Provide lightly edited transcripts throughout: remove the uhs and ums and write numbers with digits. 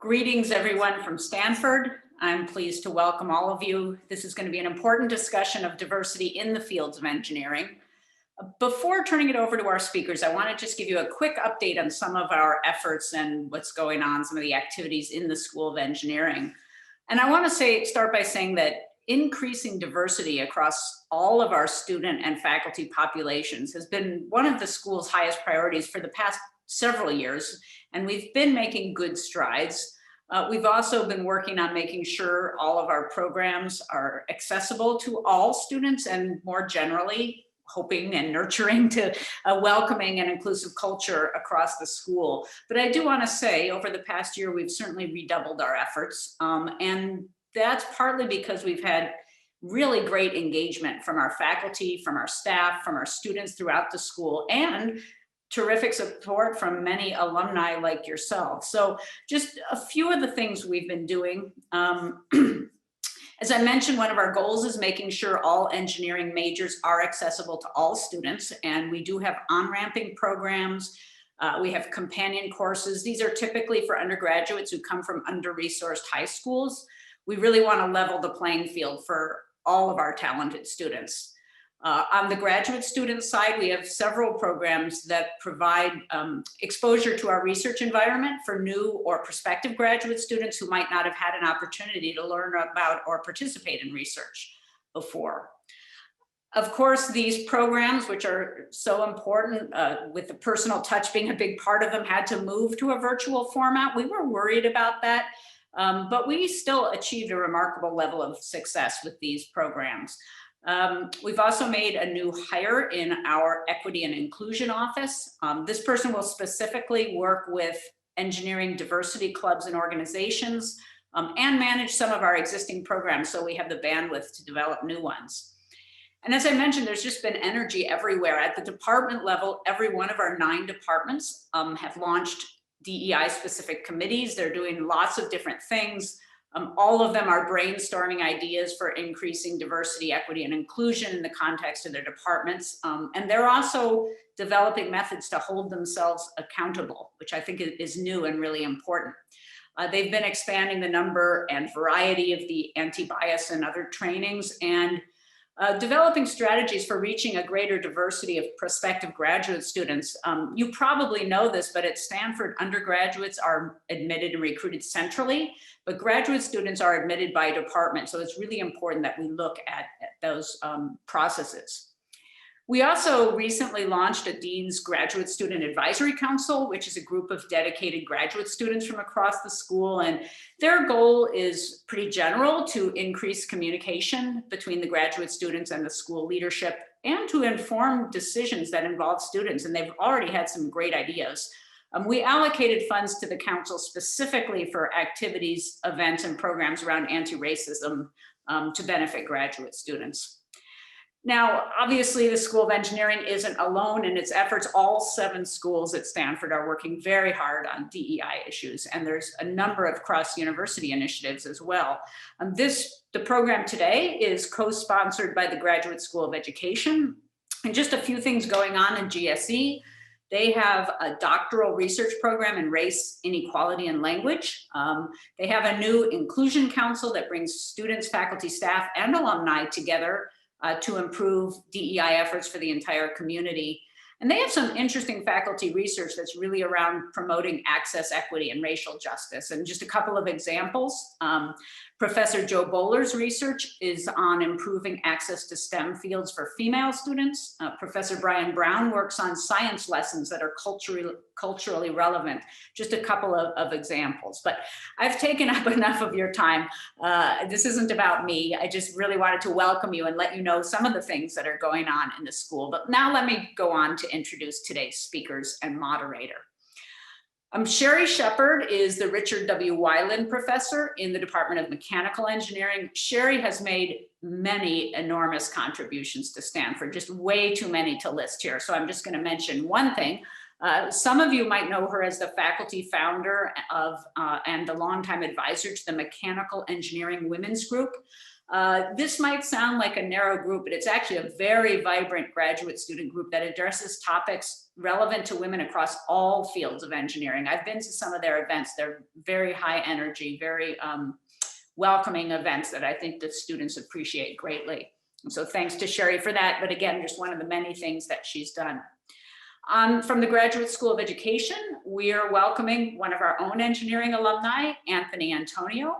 Greetings, everyone from Stanford. I'm pleased to welcome all of you. This is going to be an important discussion of diversity in the fields of engineering. Before turning it over to our speakers, I want to just give you a quick update on some of our efforts and what's going on, some of the activities in the School of Engineering. And I want to start by saying that increasing diversity across all of our student and faculty populations has been one of the school's highest priorities for the past several years, and we've been making good strides. We've also been working on making sure all of our programs are accessible to all students and more generally, hoping and nurturing to a welcoming and inclusive culture across the school. But I do want to say over the past year, we've certainly redoubled our efforts. And that's partly because we've had really great engagement from our faculty, from our staff, from our students throughout the school, and terrific support from many alumni like yourself. So just a few of the things we've been doing. As I mentioned, one of our goals is making sure all engineering majors are accessible to all students. And we do have on-ramping programs. We have companion courses. These are typically for undergraduates who come from under-resourced high schools. We really want to level the playing field for all of our talented students. On the graduate student side, we have several programs that provide exposure to our research environment for new or prospective graduate students who might not have had an opportunity to learn about or participate in research before. Of course, these programs, which are so important, with the personal touch being a big part of them, had to move to a virtual format. We were worried about that, but we still achieved a remarkable level of success with these programs. We've also made a new hire in our equity and inclusion office. This person will specifically work with engineering diversity clubs and organizations and manage some of our existing programs so we have the bandwidth to develop new ones. And as I mentioned, there's just been energy everywhere. At the department level, every one of our 9 departments have launched DEI-specific committees. They're doing lots of different things. All of them are brainstorming ideas for increasing diversity, equity, and inclusion in the context of their departments. And they're also developing methods to hold themselves accountable, which I think is new and really important. They've been expanding the number and variety of the anti-bias and other trainings, and developing strategies for reaching a greater diversity of prospective graduate students. You probably know this, but at Stanford, undergraduates are admitted and recruited centrally, but graduate students are admitted by department. So it's really important that we look at those processes. We also recently launched a Dean's Graduate Student Advisory Council, which is a group of dedicated graduate students from across the school. And their goal is pretty general: to increase communication between the graduate students and the school leadership, and to inform decisions that involve students. And they've already had some great ideas. We allocated funds to the council specifically for activities, events, and programs around anti-racism to benefit graduate students. Now, obviously, the School of Engineering isn't alone in its efforts. All 7 schools at Stanford are working very hard on DEI issues, and there's a number of cross-university initiatives as well. The program today is co-sponsored by the Graduate School of Education, and just a few things going on in GSE. They have a doctoral research program in race, inequality, and language. They have a new inclusion council that brings students, faculty, staff, and alumni together to improve DEI efforts for the entire community. And they have some interesting faculty research that's really around promoting access, equity, and racial justice. And just a couple of examples. Professor Joe Bowler's research is on improving access to STEM fields for female students. Professor Brian Brown works on science lessons that are culturally relevant. Just a couple of examples, but I've taken up enough of your time. This isn't about me. I just really wanted to welcome you and let you know some of the things that are going on in the school. But now let me go on to introduce today's speakers and moderator. Sheri Sheppard is the Richard W. Weiland Professor in the Department of Mechanical Engineering. Sheri has made many enormous contributions to Stanford, just way too many to list here. So I'm just going to mention one thing. Some of you might know her as the faculty founder of and the longtime advisor to the Mechanical Engineering Women's Group. This might sound like a narrow group, but it's actually a very vibrant graduate student group that addresses topics relevant to women across all fields of engineering. I've been to some of their events. They're very high energy, very welcoming events that I think the students appreciate greatly. And so thanks to Sheri for that. But again, just one of the many things that she's done. From the Graduate School of Education, we are welcoming one of our own engineering alumni, Anthony Antonio.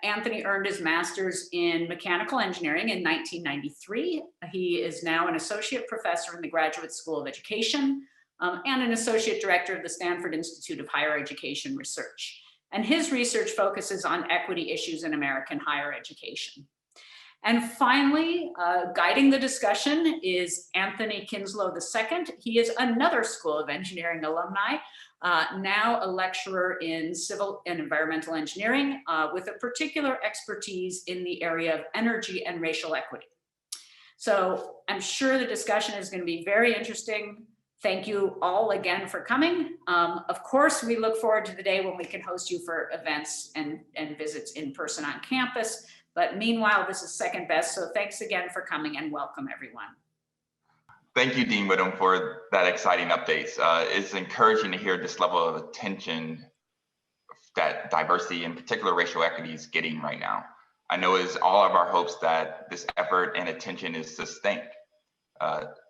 Anthony earned his master's in mechanical engineering in 1993. He is now an associate professor in the Graduate School of Education and an associate director of the Stanford Institute of Higher Education Research. And his research focuses on equity issues in American higher education. And finally, guiding the discussion is Anthony Kinslow II. He is another School of Engineering alumni, now a lecturer in civil and environmental engineering with a particular expertise in the area of energy and racial equity. So I'm sure the discussion is going to be very interesting. Thank you all again for coming. Of course, we look forward to the day when we can host you for events and visits in person on campus. But meanwhile, this is second best. So thanks again for coming and welcome everyone. Thank you, Dean Whittam, for that exciting updates. It's encouraging to hear this level of attention that diversity, in particular racial equity, is getting right now. I know it's all of our hopes that this effort and attention is sustained.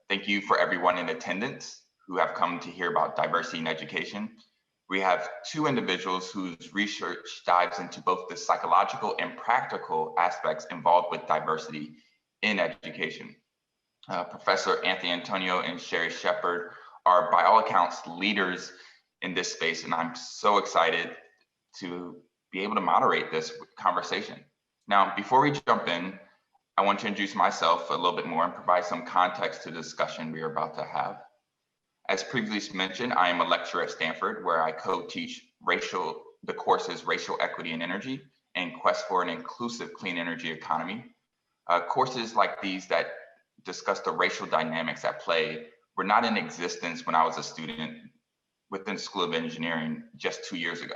Thank you for everyone in attendance who have come to hear about diversity in education. We have two individuals whose research dives into both the psychological and practical aspects involved with diversity in education. Professor Anthony Antonio and Sheri Sheppard are, by all accounts, leaders in this space, and I'm so excited to be able to moderate this conversation. Now, before we jump in, I want to introduce myself a little bit more and provide some context to the discussion we are about to have. As previously mentioned, I am a lecturer at Stanford, where I co-teach the courses Racial Equity and Energy and Quest for an Inclusive Clean Energy Economy. Courses like these that discuss the racial dynamics at play were not in existence when I was a student within the School of Engineering just 2 years ago.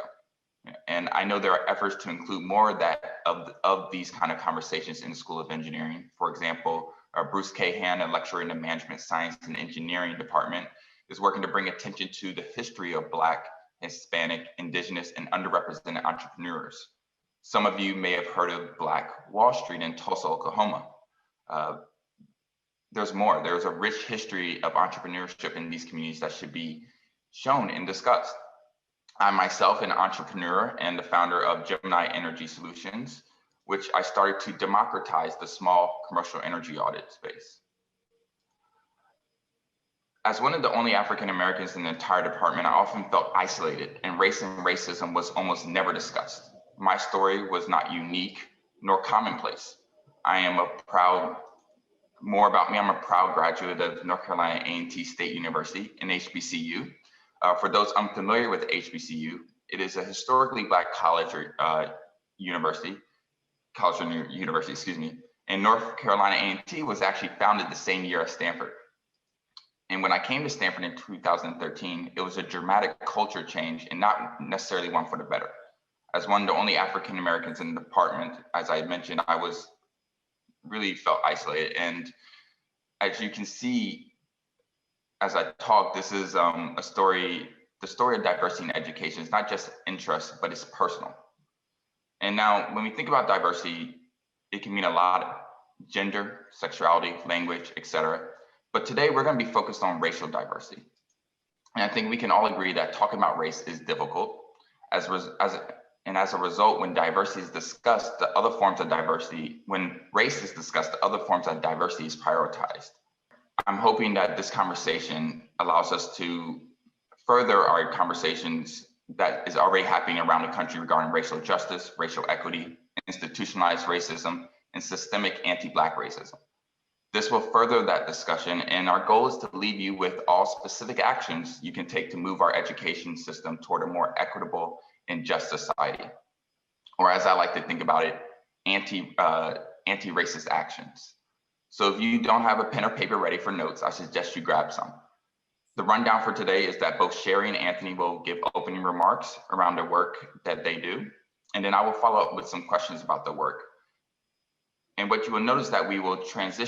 And I know there are efforts to include more of that of these kind of conversations in the School of Engineering. For example, Bruce Cahan, a lecturer in the Management Science and Engineering Department, is working to bring attention to the history of Black, Hispanic, Indigenous, and underrepresented entrepreneurs. Some of you may have heard of Black Wall Street in Tulsa, Oklahoma. There's more. There's a rich history of entrepreneurship in these communities that should be shown and discussed. I'm myself an entrepreneur and the founder of Gemini Energy Solutions, which I started to democratize the small commercial energy audit space. As one of the only African Americans in the entire department, I often felt isolated, and race and racism was almost never discussed. My story was not unique nor commonplace. More about me, I'm a proud graduate of North Carolina A&T State University, an HBCU. For those unfamiliar with HBCU, it is a historically Black college or university, and North Carolina A&T was actually founded the same year as Stanford. And when I came to Stanford in 2013, it was a dramatic culture change and not necessarily one for the better. As one of the only African Americans in the department, as I mentioned, I really felt isolated. And as you can see, as I talk, this is the story of diversity in education. It's not just interest, but it's personal. And now when we think about diversity, it can mean a lot: gender, sexuality, language, etc. But today we're going to be focused on racial diversity. And I think we can all agree that talking about race is difficult. As a result, when diversity is discussed, when race is discussed, the other forms of diversity is prioritized. I'm hoping that this conversation allows us to further our conversations that is already happening around the country regarding racial justice, racial equity, institutionalized racism, and systemic anti-Black racism. This will further that discussion, and our goal is to leave you with all specific actions you can take to move our education system toward a more equitable and just society. Or as I like to think about it, anti-racist actions. So if you don't have a pen or paper ready for notes, I suggest you grab some. The rundown for today is that both Sheri and Anthony will give opening remarks around the work that they do, and then I will follow up with some questions about the work. And what you will notice that we will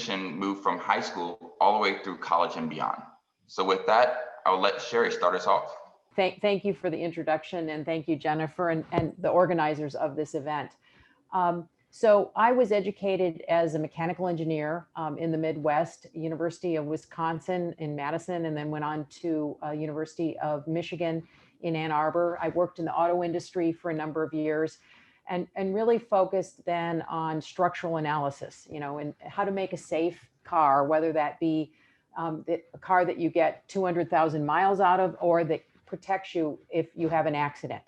move from high school all the way through college and beyond. So with that, I'll let Sheri start us off. Thank you for the introduction, and thank you, Jennifer, and the organizers of this event. So I was educated as a mechanical engineer in the Midwest, University of Wisconsin in Madison, and then went on to University of Michigan in Ann Arbor. I worked in the auto industry for a number of years and really focused then on structural analysis, and how to make a safe car, whether that be a car that you get 200,000 miles out of or that protects you if you have an accident.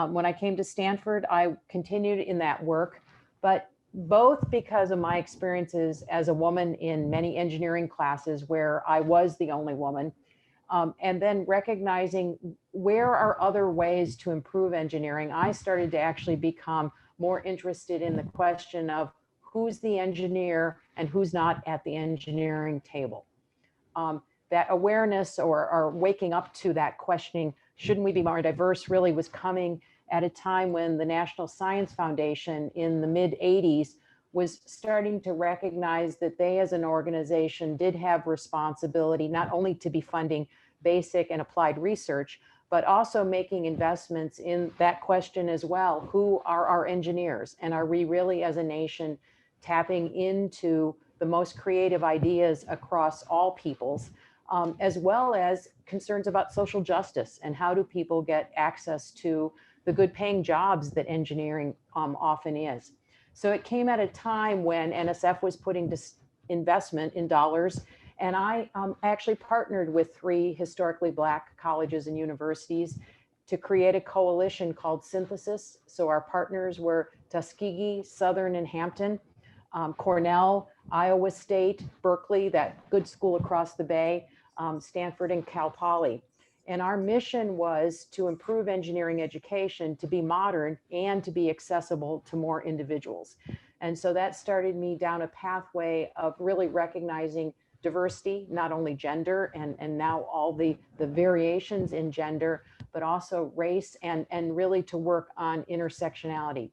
When I came to Stanford, I continued in that work, but both because of my experiences as a woman in many engineering classes where I was the only woman, and then recognizing where are other ways to improve engineering, I started to actually become more interested in the question of who's the engineer and who's not at the engineering table. That awareness or waking up to that questioning, shouldn't we be more diverse, really was coming at a time when the National Science Foundation in the mid-'80s was starting to recognize that they as an organization did have responsibility not only to be funding basic and applied research, but also making investments in that question as well. Who are our engineers? And are we really as a nation tapping into the most creative ideas across all peoples, as well as concerns about social justice and how do people get access to the good paying jobs that engineering often is. So it came at a time when NSF was putting this investment in dollars, and I actually partnered with 3 historically Black colleges and universities to create a coalition called Synthesis. So our partners were Tuskegee, Southern, and Hampton, Cornell, Iowa State, Berkeley, that good school across the bay, Stanford, and Cal Poly. And our mission was to improve engineering education, to be modern and to be accessible to more individuals. And so that started me down a pathway of really recognizing diversity, not only gender and now all the variations in gender, but also race and really to work on intersectionality.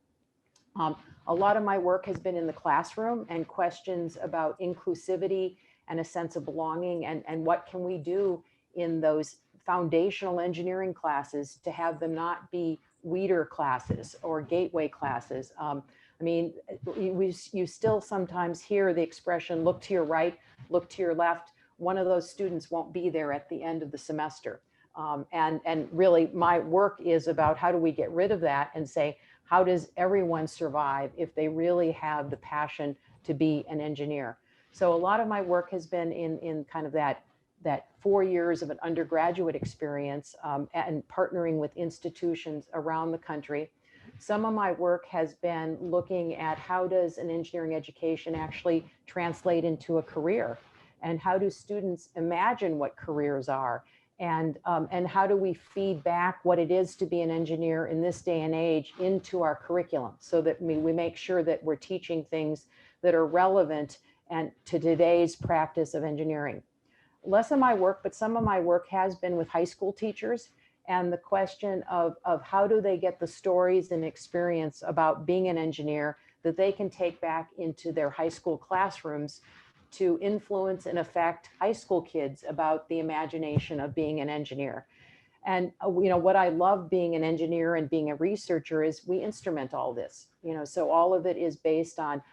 A lot of my work has been in the classroom and questions about inclusivity and a sense of belonging and what can we do in those foundational engineering classes to have them not be weeder classes or gateway classes. I mean, you still sometimes hear the expression, look to your right, look to your left. One of those students won't be there at the end of the semester. And really my work is about how do we get rid of that and say, how does everyone survive if they really have the passion to be an engineer? So a lot of my work has been in kind of that 4 years of an undergraduate experience and partnering with institutions around the country. Some of my work has been looking at how does an engineering education actually translate into a career, and how do students imagine what careers are, and how do we feed back what it is to be an engineer in this day and age into our curriculum so that we make sure that we're teaching things that are relevant and to today's practice of engineering. Less of my work, but some of my work has been with high school teachers and the question of how do they get the stories and experience about being an engineer that they can take back into their high school classrooms to influence and affect high school kids about the imagination of being an engineer. And what I love being an engineer and being a researcher is we instrument all this, so all of it is based on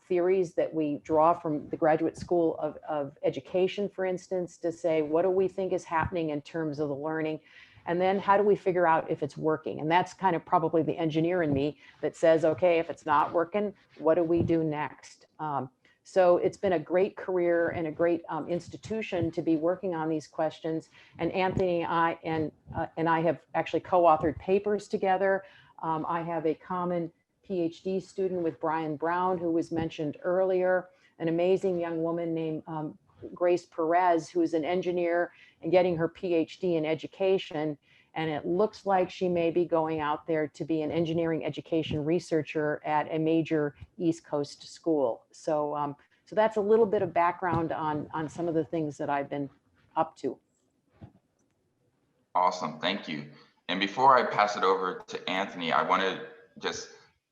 theories that we draw from the Graduate School of Education, for instance, to say, what do we think is happening in terms of the learning? And then how do we figure out if it's working? And that's kind of probably the engineer in me that says, okay, if it's not working, what do we do next? So it's been a great career and a great institution to be working on these questions. And Anthony and I have actually co-authored papers together. I have a common PhD student with Brian Brown, who was mentioned earlier, an amazing young woman named Grace Perez, who is an engineer and getting her PhD in education. And it looks like she may be going out there to be an engineering education researcher at a major East Coast school. So, so that's a little bit of background on some of the things that I've been up to. Awesome, thank you. And before I pass it over to Anthony, I want to just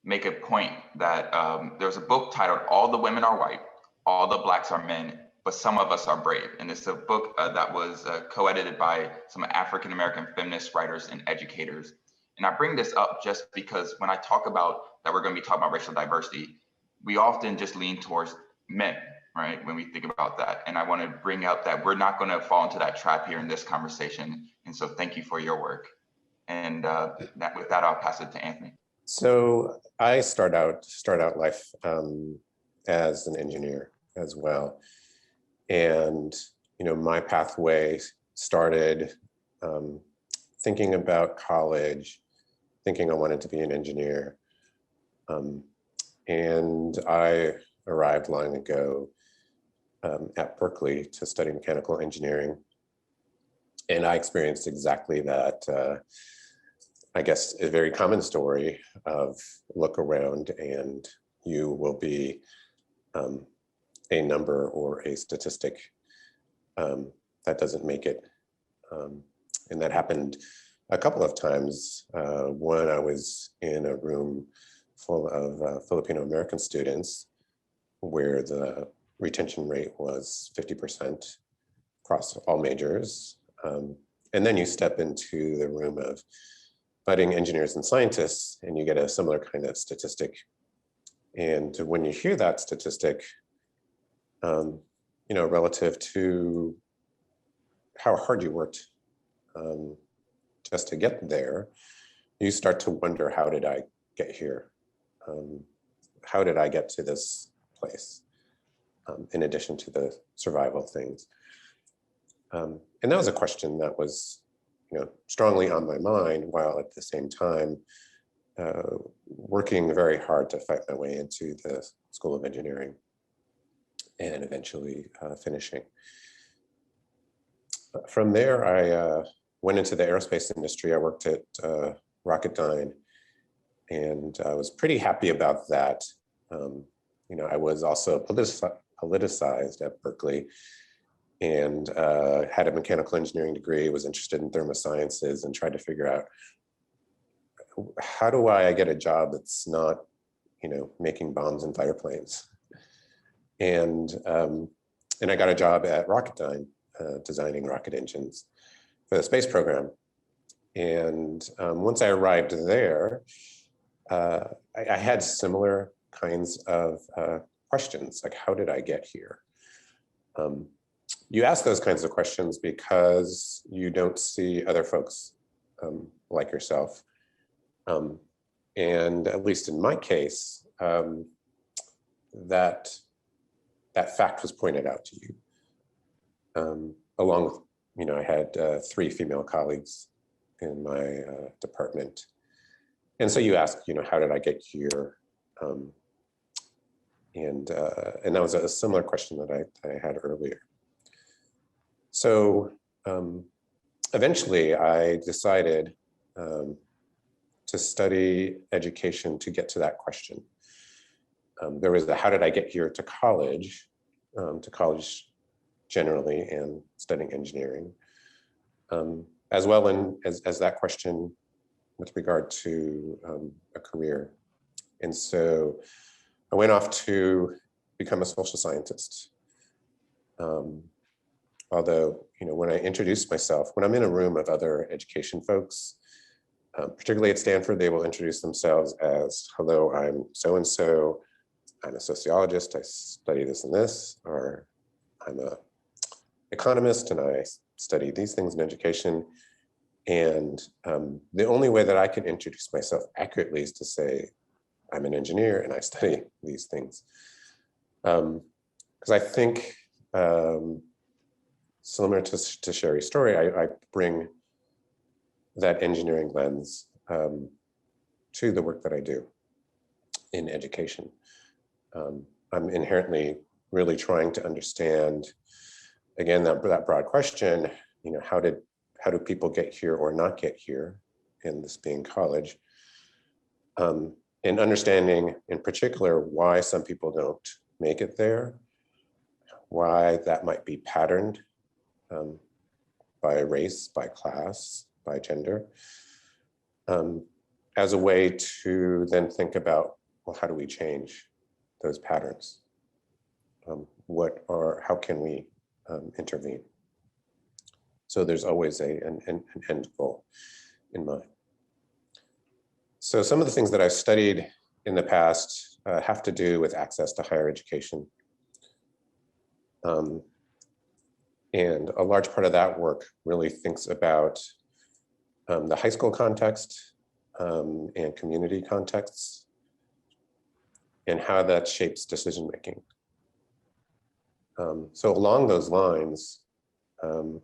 make a point that there's a book titled All the Women Are White, All the Blacks Are Men, but Some of Us Are Brave. And it's a book that was co-edited by some African-American feminist writers and educators. And I bring this up just because when I talk about that we're going to be talking about racial diversity, we often just lean towards men, right, when we think about that. And I want to bring up that we're not going to fall into that trap here in this conversation. And so thank you for your work. And with that, I'll pass it to Anthony. So I start out life as an engineer as well. And, my pathway started thinking about college, thinking I wanted to be an engineer. And I arrived long ago at Berkeley to study mechanical engineering. And I experienced exactly that, I guess, a very common story of look around and you will be a number or a statistic that doesn't make it. And that happened a couple of times. One, I was in a room full of Filipino American students where the retention rate was 50% across all majors. And then you step into the room of budding engineers and scientists and you get a similar kind of statistic. And when you hear that statistic, relative to how hard you worked just to get there, you start to wonder, how did I get here? How did I get to this place? In addition to the survival things. And that was a question that was, strongly on my mind, while at the same time working very hard to fight my way into the School of Engineering and eventually finishing. From there, I went into the aerospace industry. I worked at Rocketdyne, and I was pretty happy about that. I was also politicized at Berkeley and had a mechanical engineering degree, was interested in thermosciences and tried to figure out, how do I get a job that's not, making bombs and fighter planes? And I got a job at Rocketdyne, designing rocket engines for the space program. And once I arrived there, I had similar kinds of questions, like, how did I get here? You ask those kinds of questions because you don't see other folks like yourself. And at least in my case, that fact was pointed out to you. Along with, I had 3 female colleagues in my department. And so you ask, how did I get here? And that was a similar question that I had earlier. So eventually I decided to study education to get to that question. There was the how did I get here to college generally and studying engineering, as well as that question with regard to a career. And so I went off to become a social scientist. Although, when I introduce myself, when I'm in a room of other education folks, particularly at Stanford, they will introduce themselves as, hello, I'm so-and-so, I'm a sociologist, I study this and this, or I'm an economist and I study these things in education. And the only way that I can introduce myself accurately is to say, I'm an engineer and I study these things. Because I think, similar to Sheri's story, I bring that engineering lens to the work that I do in education. I'm inherently really trying to understand, again, that broad question, how do people get here or not get here, in this being college, and understanding in particular why some people don't make it there, why that might be patterned by race, by class, by gender, as a way to then think about, well, how do we change those patterns? How can we intervene? So there's always an end goal in mind. So some of the things that I've studied in the past have to do with access to higher education. And a large part of that work really thinks about the high school context and community contexts and how that shapes decision-making. So along those lines, and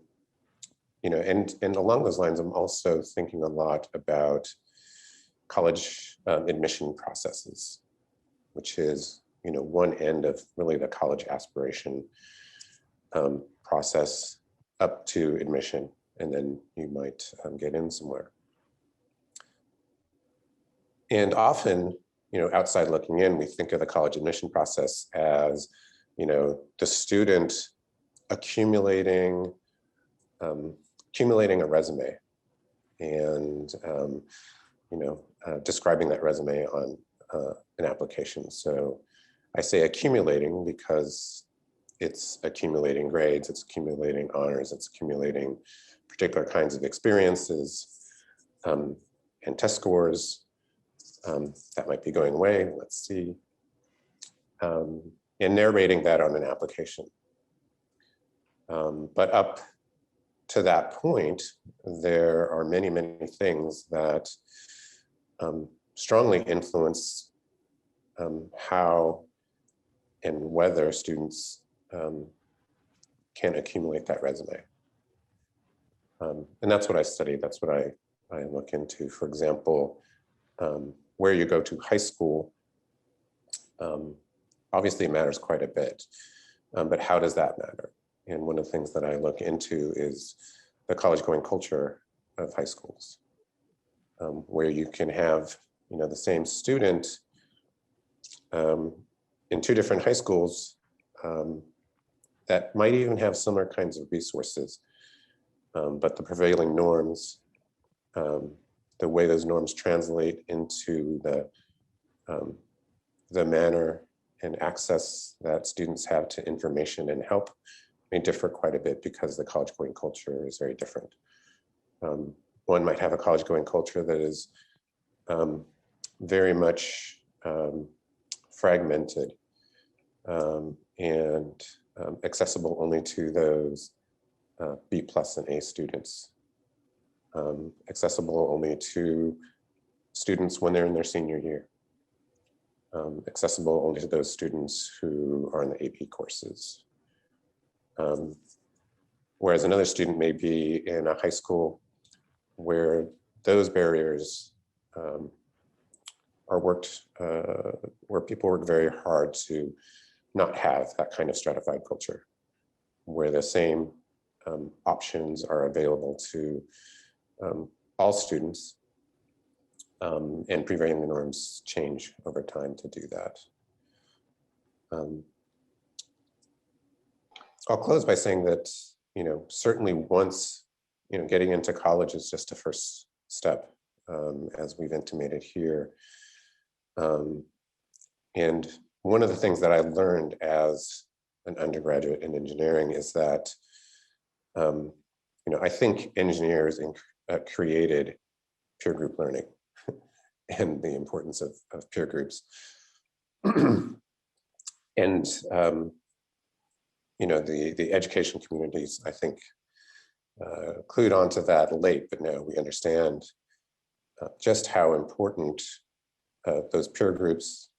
along those lines, I'm also thinking a lot about college admission processes, which is, one end of really the college aspiration process up to admission, and then you might get in somewhere. And often, outside looking in, we think of the college admission process as, the student accumulating a resume and, describing that resume on an application. So I say accumulating because it's accumulating grades, it's accumulating honors, it's accumulating particular kinds of experiences and test scores that might be going away, let's see, and narrating that on an application. But up to that point, there are many, many things that strongly influence how and whether students can accumulate that resume. And that's what I study, that's what I look into. For example, where you go to high school, obviously it matters quite a bit, but how does that matter? And one of the things that I look into is the college-going culture of high schools, where you can have, the same student in two different high schools that might even have similar kinds of resources, but the prevailing norms, the way those norms translate into the manner and access that students have to information and help may differ quite a bit because the college-going culture is very different. One might have a college-going culture that is very much fragmented and accessible only to those B+ and A students, accessible only to students when they're in their senior year, accessible only to those students who are in the AP courses. Whereas another student may be in a high school where those barriers are worked, where people work very hard to not have that kind of stratified culture, where the same options are available to all students, and prevailing norms change over time to do that. I'll close by saying that, certainly once, getting into college is just a first step, as we've intimated here. And one of the things that I learned as an undergraduate in engineering is that, I think engineers created peer group learning and the importance of peer groups. And, the education communities, I think, clued onto that late, but now we understand just how important those peer groups,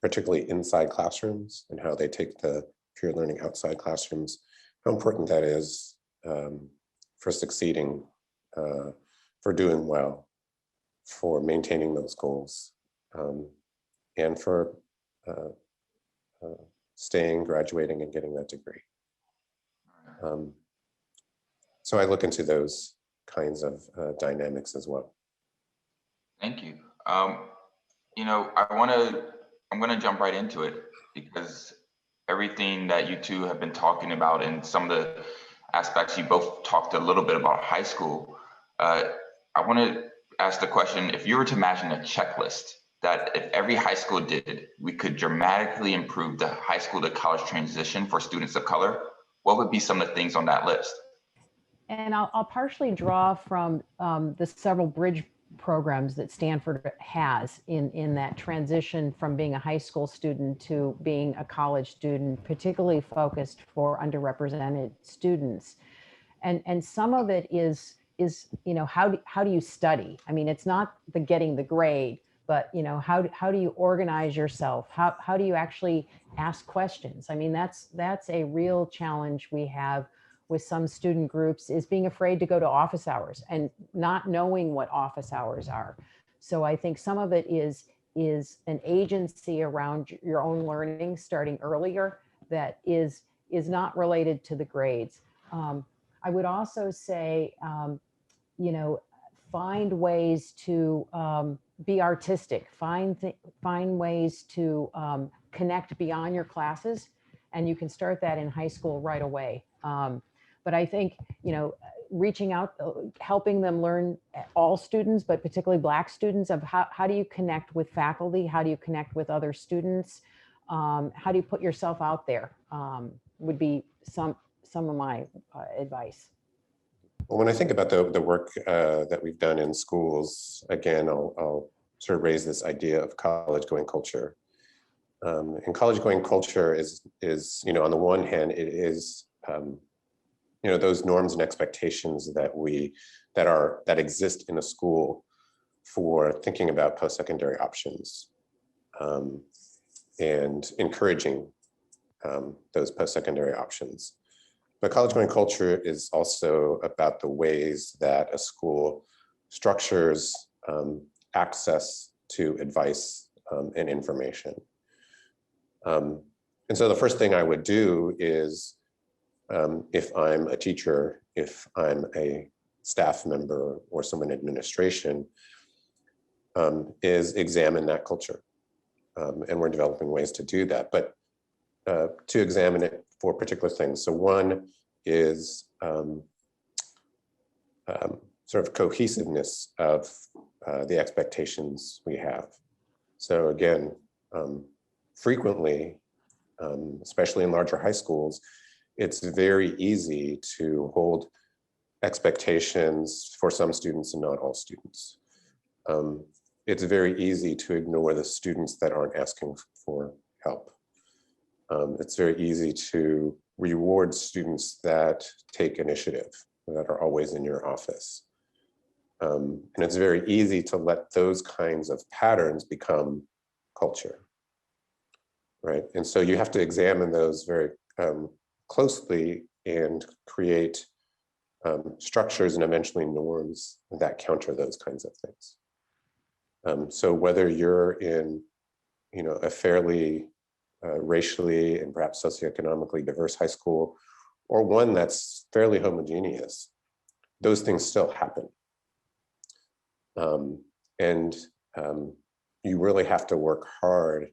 particularly inside classrooms, and how they take the peer learning outside classrooms, how important that is for succeeding, for doing well, for maintaining those goals, and for staying, graduating, and getting that degree. So I look into those kinds of dynamics as well. Thank you. I'm going to jump right into it because everything that you two have been talking about and some of the aspects you both talked a little bit about high school, I want to ask the question, if you were to imagine a checklist that if every high school did, we could dramatically improve the high school to college transition for students of color, what would be some of the things on that list? And I'll partially draw from the several bridge programs that Stanford has in that transition from being a high school student to being a college student, particularly focused for underrepresented students. And some of it is how do you study? I mean, it's not the getting the grade, but how do you organize yourself? How do you actually ask questions? I mean, that's a real challenge we have with some student groups, is being afraid to go to office hours and not knowing what office hours are. So I think some of it is an agency around your own learning starting earlier that is not related to the grades. I would also say, find ways to be artistic, find ways to connect beyond your classes, and you can start that in high school right away. But I think, reaching out, helping them learn, all students, but particularly Black students, of how do you connect with faculty? How do you connect with other students? How do you put yourself out there? Would be some of my advice. Well, when I think about the work that we've done in schools, again, I'll sort of raise this idea of college-going culture. And college-going culture is on the one hand, it is those norms and expectations that exist in a school for thinking about post-secondary options, and encouraging those post-secondary options. But college-going culture is also about the ways that a school structures access to advice and information. And so the first thing I would do is, if I'm a teacher, if I'm a staff member or someone in administration, is examine that culture. And we're developing ways to do that, but to examine it for particular things. So one is sort of cohesiveness of the expectations we have. So again, frequently, especially in larger high schools, it's very easy to hold expectations for some students and not all students. It's very easy to ignore the students that aren't asking for help. It's very easy to reward students that take initiative, that are always in your office. And it's very easy to let those kinds of patterns become culture, right? And so you have to examine those very closely and create structures and eventually norms that counter those kinds of things. So whether you're in, a fairly racially and perhaps socioeconomically diverse high school, or one that's fairly homogeneous, those things still happen. And you really have to work hard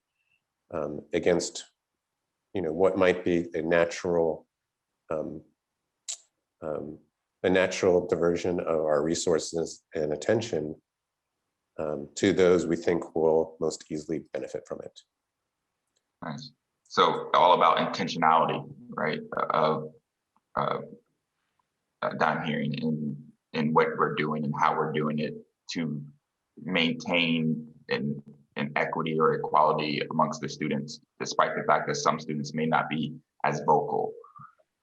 against, what might be a natural diversion of our resources and attention to those we think will most easily benefit from it. Nice. So all about intentionality, right? That I'm hearing in what we're doing and how we're doing it to maintain an equity or equality amongst the students, despite the fact that some students may not be as vocal,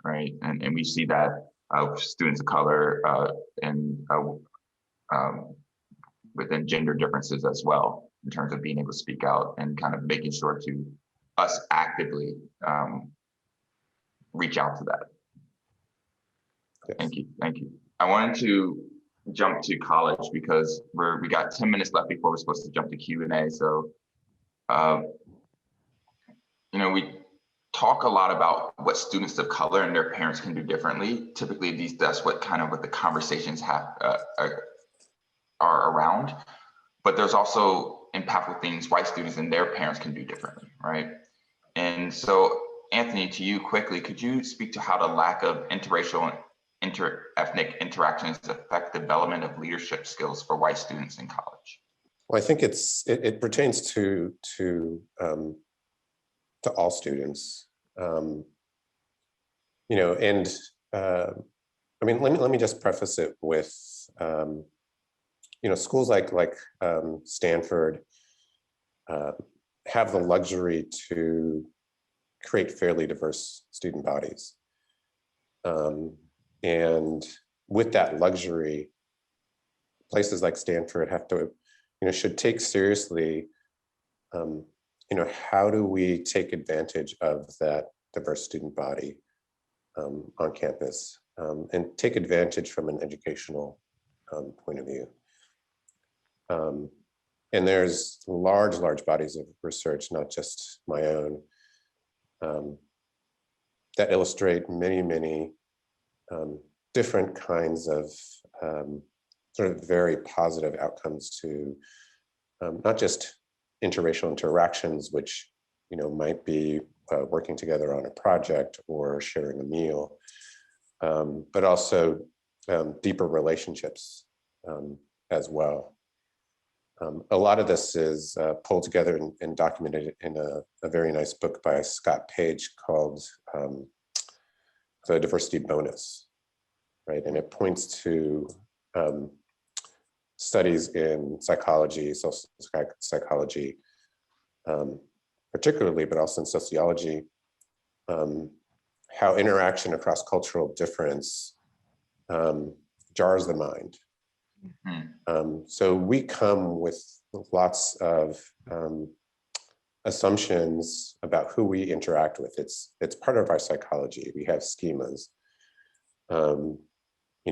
right? And we see that students of color and within gender differences as well, in terms of being able to speak out and kind of making sure to us actively reach out to that. Yes. Thank you. I wanted to jump to college because we got 10 minutes left before we're supposed to jump to Q&A. So, we talk a lot about what students of color and their parents can do differently. Typically, that's what the conversations are around. But there's also impactful things white students and their parents can do differently, right? And so, Anthony, to you quickly, could you speak to how the lack of interracial inter-ethnic interactions affect development of leadership skills for white students in college? Well, I think it pertains to all students, you know, and I mean, let me just preface it with, you know, schools like Stanford have the luxury to create fairly diverse student bodies. And with that luxury, places like Stanford have to, you know, should take seriously, you know, how do we take advantage of that diverse student body on campus, and take advantage from an educational point of view. And there's large bodies of research, not just my own, that illustrate many different kinds of sort of very positive outcomes to not just interracial interactions, which, you know, might be working together on a project or sharing a meal, but also deeper relationships as well. A lot of this is pulled together and documented in a very nice book by Scott Page called The Diversity Bonus, right? And it points to studies in psychology, social psychology, particularly, but also in sociology, how interaction across cultural difference jars the mind. So we come with lots of assumptions about who we interact with. It's part of our psychology. We have schemas. You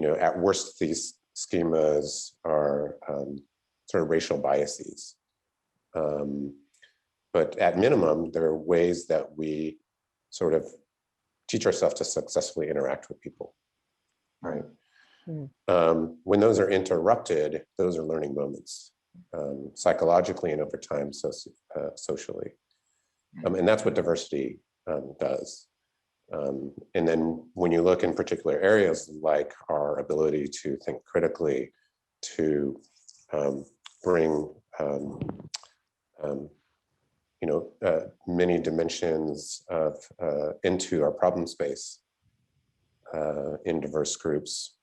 know, at worst, these schemas are sort of racial biases. But at minimum, there are ways that we sort of teach ourselves to successfully interact with people, right? When those are interrupted, those are learning moments, psychologically and over time, socially. And that's what diversity does. And then when you look in particular areas like our ability to think critically, to bring you know, many dimensions of into our problem space in diverse groups,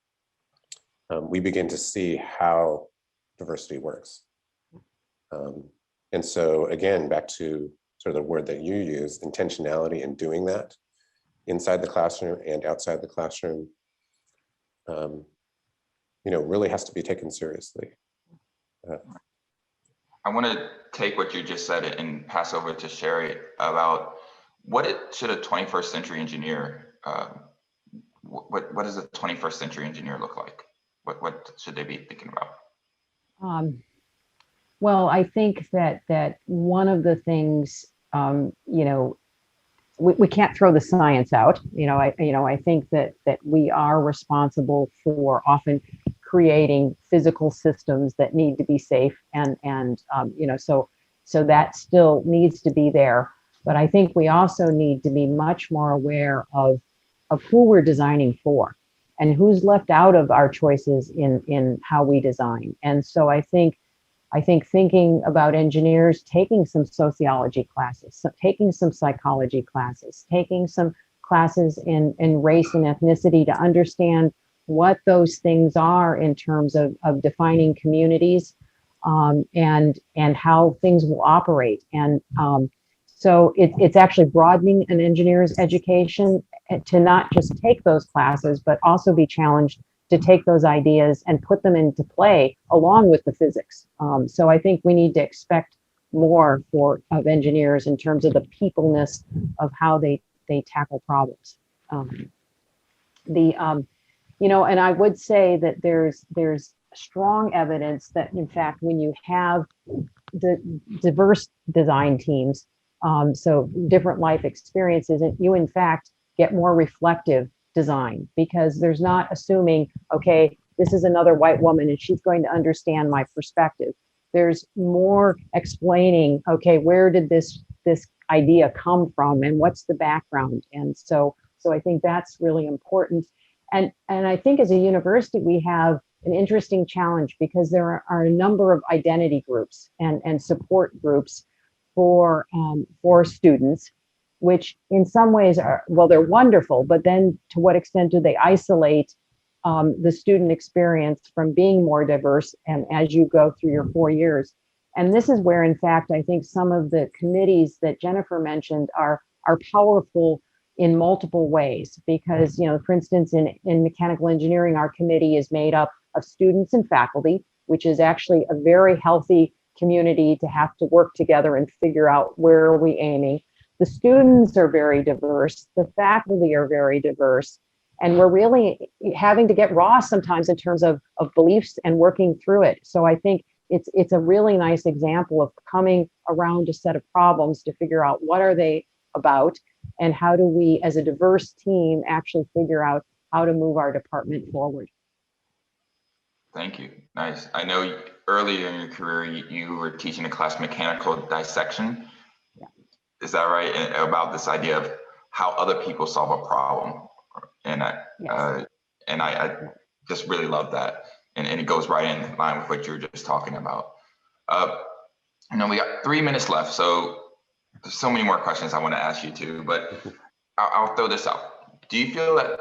we begin to see how diversity works. And so again, back to sort of the word that you use, intentionality in doing that inside the classroom and outside the classroom, you know, really has to be taken seriously. I want to take what you just said and pass over to Sheri about should a 21st century engineer, what does a 21st century engineer look like? What should they be thinking about? Well, I think that one of the things, you know, we can't throw the science out. I think that we are responsible for often creating physical systems that need to be safe, and you know, so that still needs to be there. But I think we also need to be much more aware of who we're designing for, and who's left out of our choices in how we design. And so I think thinking about engineers taking some sociology classes, taking some psychology classes, taking some classes in race and ethnicity to understand what those things are in terms of defining communities, and how things will operate. And so it's actually broadening an engineer's education to not just take those classes, but also be challenged to take those ideas and put them into play along with the physics. So I think we need to expect more of engineers in terms of the peopleness of how they tackle problems. You know, and I would say that there's strong evidence that, in fact, when you have the diverse design teams, so different life experiences, and you in fact get more reflective design, because there's not assuming, okay, this is another white woman and she's going to understand my perspective. There's more explaining, okay, where did this idea come from and what's the background? And so I think that's really important. And I think as a university, we have an interesting challenge because there are a number of identity groups and support groups for students, which in some ways are, well, they're wonderful, but then to what extent do they isolate the student experience from being more diverse and as you go through your 4 years? And this is where, in fact, I think some of the committees that Jennifer mentioned are powerful in multiple ways, because, you know, for instance, in mechanical engineering, our committee is made up of students and faculty, which is actually a very healthy community to have to work together and figure out where are we aiming. The students are very diverse, the faculty are very diverse, and we're really having to get raw sometimes in terms of beliefs and working through it. So I think it's a really nice example of coming around a set of problems to figure out what are they about and how do we as a diverse team actually figure out how to move our department forward. Thank you. Nice. I know earlier in your career, you were teaching a class, mechanical dissection. Yeah. Is that right? About this idea of how other people solve a problem. And I just really love that. And it goes right in line with what you were just talking about. You know, we got 3 minutes left, so there's so many more questions I want to ask you too, but I'll throw this out. Do you feel that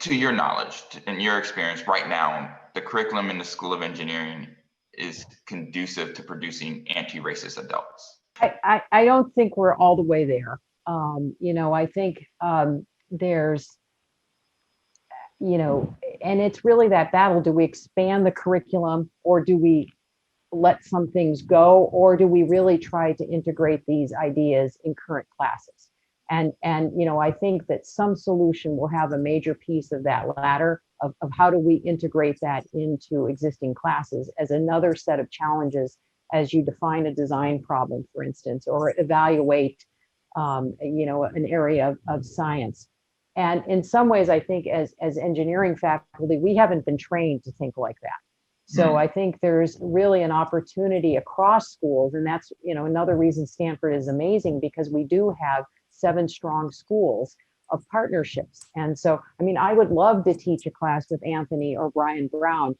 to your knowledge and your experience right now, the curriculum in the School of Engineering is conducive to producing anti-racist adults? I don't think we're all the way there. You know, I think there's, you know, and it's really that battle. Do we expand the curriculum, or do we let some things go, or do we really try to integrate these ideas in current classes? And you know, I think that some solution will have a major piece of that latter of how do we integrate that into existing classes as another set of challenges as you define a design problem, for instance, or evaluate you know, an area of science. And in some ways, I think as engineering faculty, we haven't been trained to think like that. So I think there's really an opportunity across schools, and that's, you know, another reason Stanford is amazing, because we do have 7 strong schools of partnerships. And so, I mean, I would love to teach a class with Anthony or Brian Brown,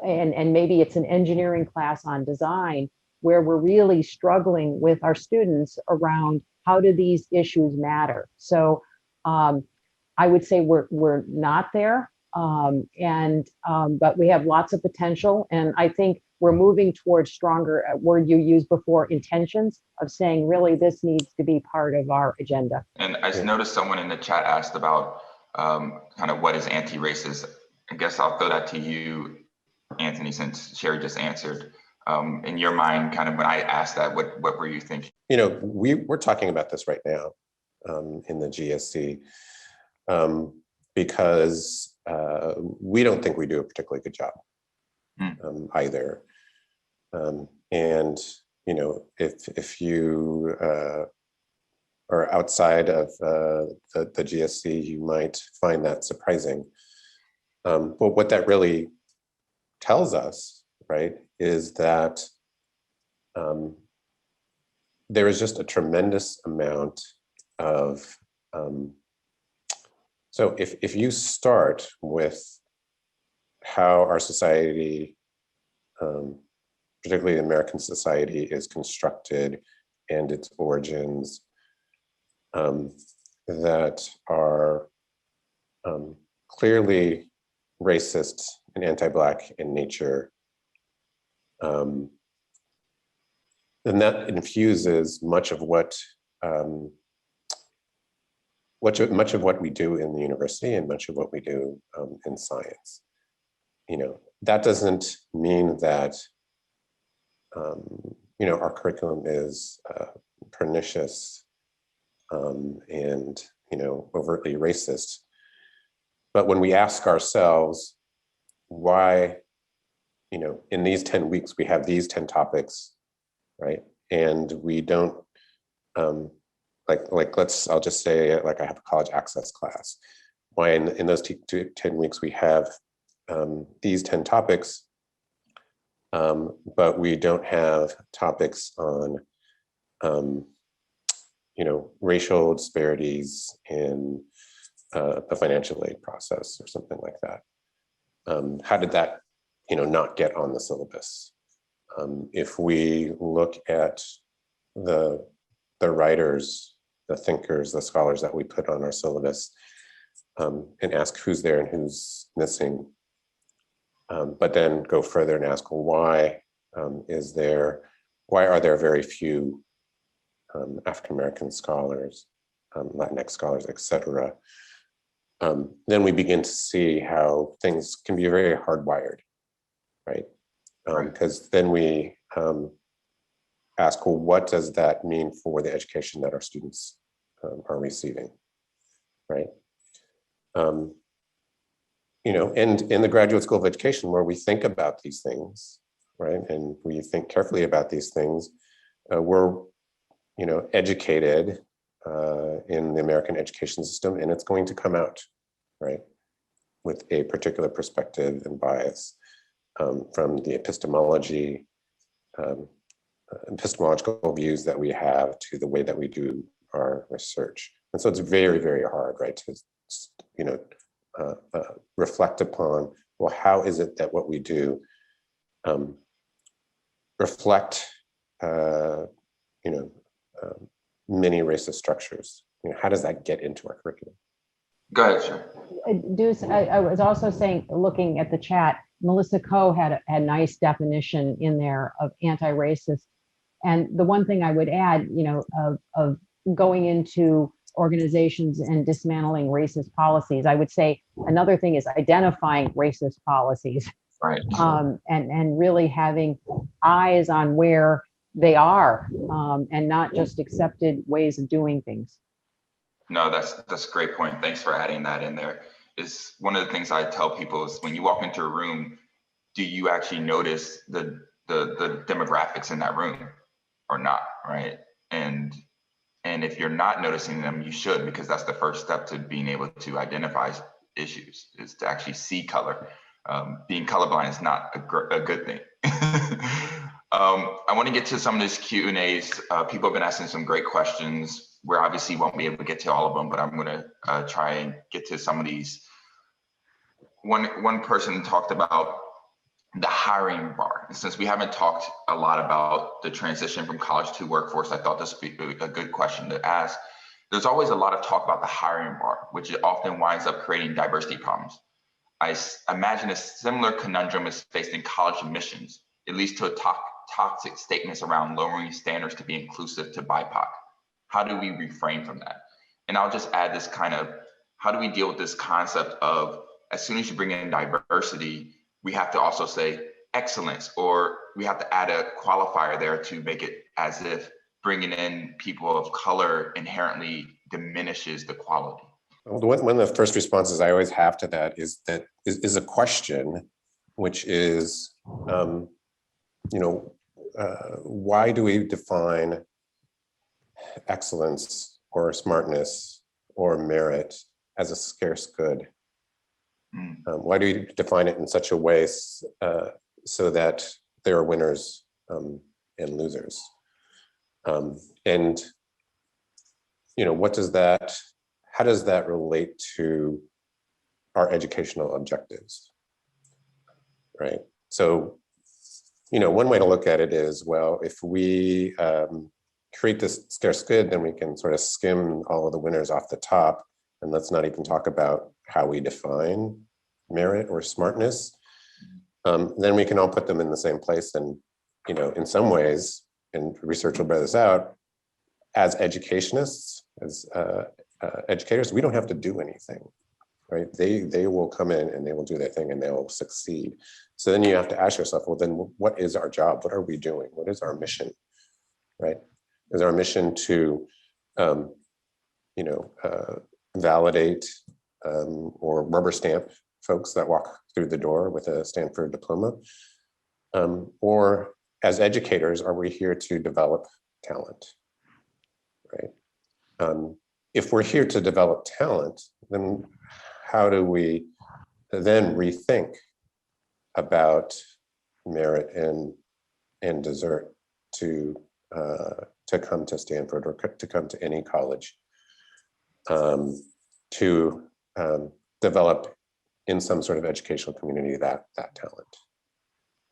and maybe it's an engineering class on design where we're really struggling with our students around how do these issues matter. So I would say we're not there. But we have lots of potential, and I think we're moving towards stronger, word you used before, intentions of saying really this needs to be part of our agenda. And I noticed someone in the chat asked about kind of what is anti-racist. I guess I'll throw that to you, Anthony, since Sheri just answered. In your mind, kind of when I asked that, what were you thinking? You know, we're talking about this right now in the GSC because we don't think we do a particularly good job either. And, you know, if you are outside of the GSC, you might find that surprising. But what that really tells us, right, is that there is just a tremendous amount of, so if you start with how our society, particularly the American society, is constructed and its origins that are clearly racist and anti-Black in nature, then that infuses much of what we do in the university and much of what we do in science. You know, that doesn't mean that you know, our curriculum is pernicious and, you know, overtly racist. But when we ask ourselves why, you know, in these 10 weeks we have these 10 topics, right? And we don't I'll just say, like, I have a college access class. Why in those 10 weeks we have these 10 topics, but we don't have topics on, you know, racial disparities in the financial aid process or something like that. How did that, not get on the syllabus? If we look at the writers, the thinkers, the scholars that we put on our syllabus, and ask who's there and who's missing, but then go further and ask, well, why are there very few African-American scholars, Latinx scholars, et cetera? Then we begin to see how things can be very hardwired, right? Because then we ask, well, what does that mean for the education that our students are receiving, right? And in the Graduate School of Education, where we think about these things, right, and we think carefully about these things, we're, educated in the American education system, and it's going to come out, right, with a particular perspective and bias from the epistemological views that we have to the way that we do our research. And so it's very, very hard, right, to, reflect upon, well, how is it that what we do reflect, many racist structures? How does that get into our curriculum? Go ahead, sure. Deuce, I was also saying, looking at the chat, Melissa Coe had a nice definition in there of anti-racist. And the one thing I would add, of going into organizations and dismantling racist policies, I would say another thing is identifying racist policies. Right. And really having eyes on where they are, and not just accepted ways of doing things. No, that's a great point. Thanks for adding that in there. Is one of the things I tell people is when you walk into a room, do you actually notice the demographics in that room or not, right? And if you're not noticing them, you should, because that's the first step to being able to identify issues, is to actually see color. Being colorblind is not a good thing. I want to get to some of these Q&As. People have been asking some great questions. We obviously won't be able to get to all of them, but I'm going to try and get to some of these. One person talked about the hiring bar. And since we haven't talked a lot about the transition from college to workforce, I thought this would be a good question to ask. There's always a lot of talk about the hiring bar, which often winds up creating diversity problems. I imagine a similar conundrum is faced in college admissions. It leads to toxic statements around lowering standards to be inclusive to BIPOC. How do we refrain from that? And I'll just add this how do we deal with this concept of, as soon as you bring in diversity, we have to also say excellence, or we have to add a qualifier there to make it as if bringing in people of color inherently diminishes the quality. One of the first responses I always have to that is a question, which is, why do we define excellence or smartness or merit as a scarce good? Why do we define it in such a way so that there are winners and losers? How does that relate to our educational objectives, right? So, one way to look at it is, well, if we create this scarce good, then we can sort of skim all of the winners off the top, and let's not even talk about how we define merit or smartness. Then we can all put them in the same place. And, in some ways, and research will bear this out, as educationists, as educators, we don't have to do anything, right? They will come in and they will do their thing and they'll succeed. So then you have to ask yourself, well, then what is our job? What are we doing? What is our mission, right? Is our mission to, validate or rubber stamp folks that walk through the door with a Stanford diploma? Or as educators, are we here to develop talent, right? If we're here to develop talent, then how do we then rethink about merit and desert to come to Stanford or to come to any college, to develop in some sort of educational community that talent.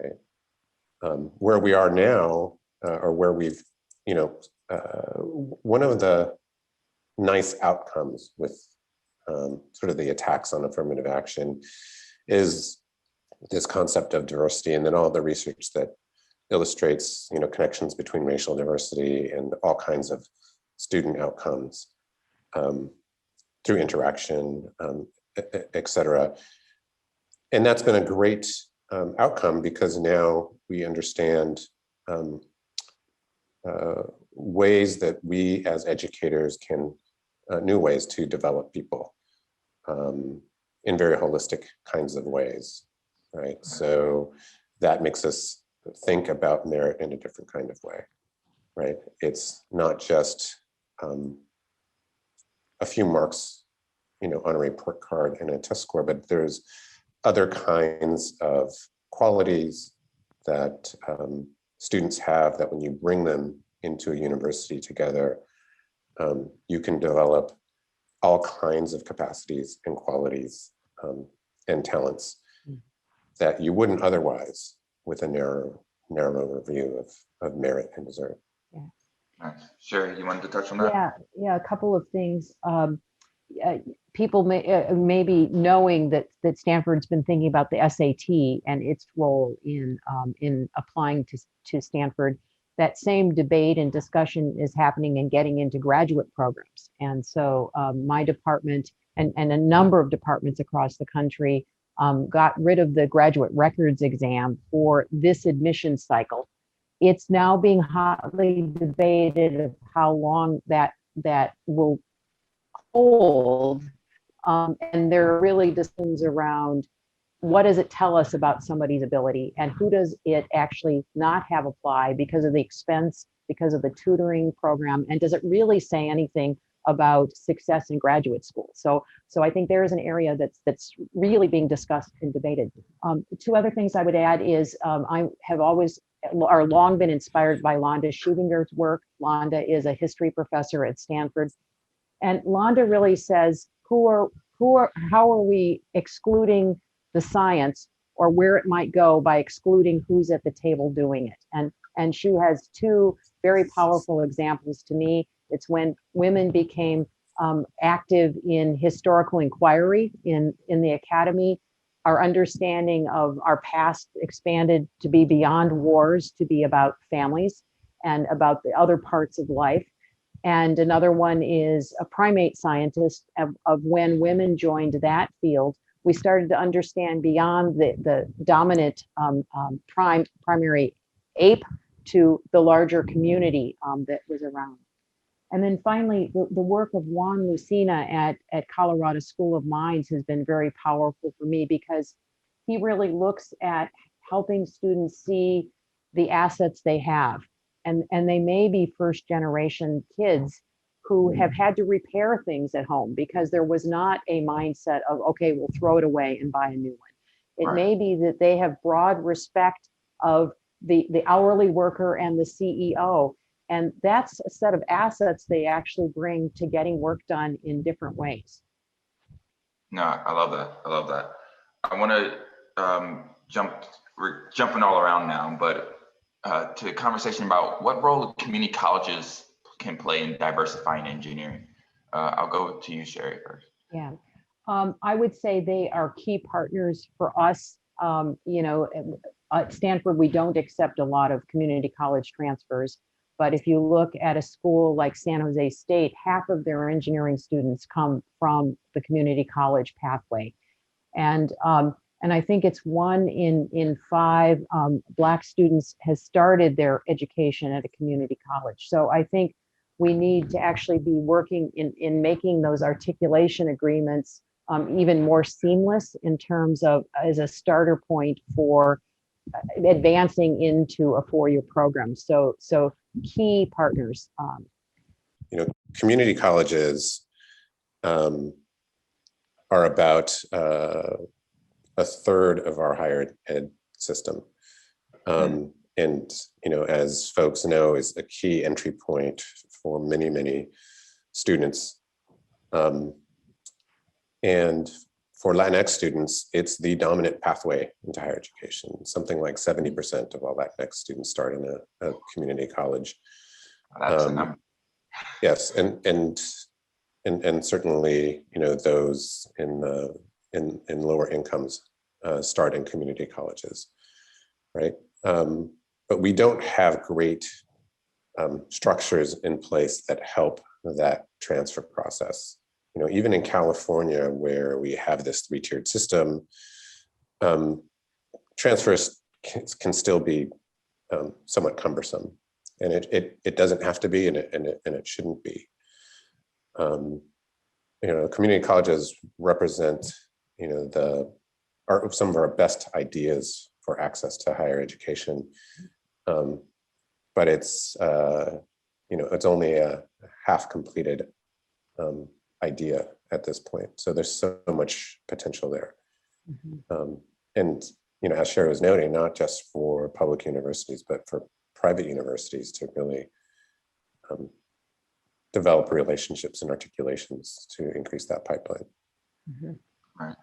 Okay. Where we are now, or where we've, one of the nice outcomes with sort of the attacks on affirmative action is this concept of diversity, and then all the research that illustrates, connections between racial diversity and all kinds of student outcomes through interaction, et cetera. And that's been a great outcome, because now we understand ways that we as educators can, new ways to develop people in very holistic kinds of ways, right? So that makes us think about merit in a different kind of way, right? It's not just a few marks, on a report card and a test score, but there's other kinds of qualities that students have that when you bring them into a university together, you can develop all kinds of capacities and qualities and talents that you wouldn't otherwise with a narrow review of merit and deserve. Yeah. Nice. Sheri, you wanted to touch on that? Yeah, a couple of things. People may be knowing that Stanford's been thinking about the SAT and its role in applying to Stanford. That same debate and discussion is happening in getting into graduate programs. And so my department and a number of departments across the country got rid of the graduate records exam for this admission cycle. It's now being hotly debated of how long that will hold. And there are really discussions around what does it tell us about somebody's ability, and who does it actually not have apply because of the expense, because of the tutoring program, and does it really say anything about success in graduate school? So I think there is an area that's really being discussed and debated. Two other things I would add is I have always or long been inspired by Londa Schuvinger's work. Londa is a history professor at Stanford, and Londa really says how are we excluding the science, or where it might go by excluding who's at the table doing it. And she has two very powerful examples to me. It's when women became active in historical inquiry in the academy. Our understanding of our past expanded to be beyond wars, to be about families and about the other parts of life. And another one is a primate scientist of when women joined that field. We started to understand beyond the dominant primary ape to the larger community that was around. And then finally, the work of Juan Lucina at Colorado School of Mines has been very powerful for me, because he really looks at helping students see the assets they have. And they may be first generation kids who have had to repair things at home because there was not a mindset of, okay, we'll throw it away and buy a new one. It may be that they have broad respect of the hourly worker and the CEO. And that's a set of assets they actually bring to getting work done in different ways. No, I love that. I love that. I want to we're jumping all around now, but to a conversation about what role community colleges can play in diversifying engineering. I'll go to you, Sheri, first. Yeah, I would say they are key partners for us. At Stanford, we don't accept a lot of community college transfers, but if you look at a school like San Jose State, half of their engineering students come from the community college pathway. And I think it's 1 in 5 Black students has started their education at a community college. So I think we need to actually be working in making those articulation agreements even more seamless in terms of as a starter point for advancing into a 4-year program. So key partners. Community colleges are about a third of our higher ed system. And, as folks know, is a key entry point for many, many students. And for Latinx students, it's the dominant pathway into higher education. Something like 70% of all Latinx students start in a community college. That's a number. Yes, and certainly, you know, those in lower incomes start in community colleges, right? But we don't have great structures in place that help that transfer process. You know, even in California, where we have this 3-tiered system, transfers can still be somewhat cumbersome, and it doesn't have to be, and it shouldn't be. You know, community colleges represent, you know, some of our best ideas for access to higher education, but it's you know, it's only a half completed idea at this point. So there's so much potential there. And, you know, as Sheri was noting, not just for public universities, but for private universities to really develop relationships and articulations to increase that pipeline. Right.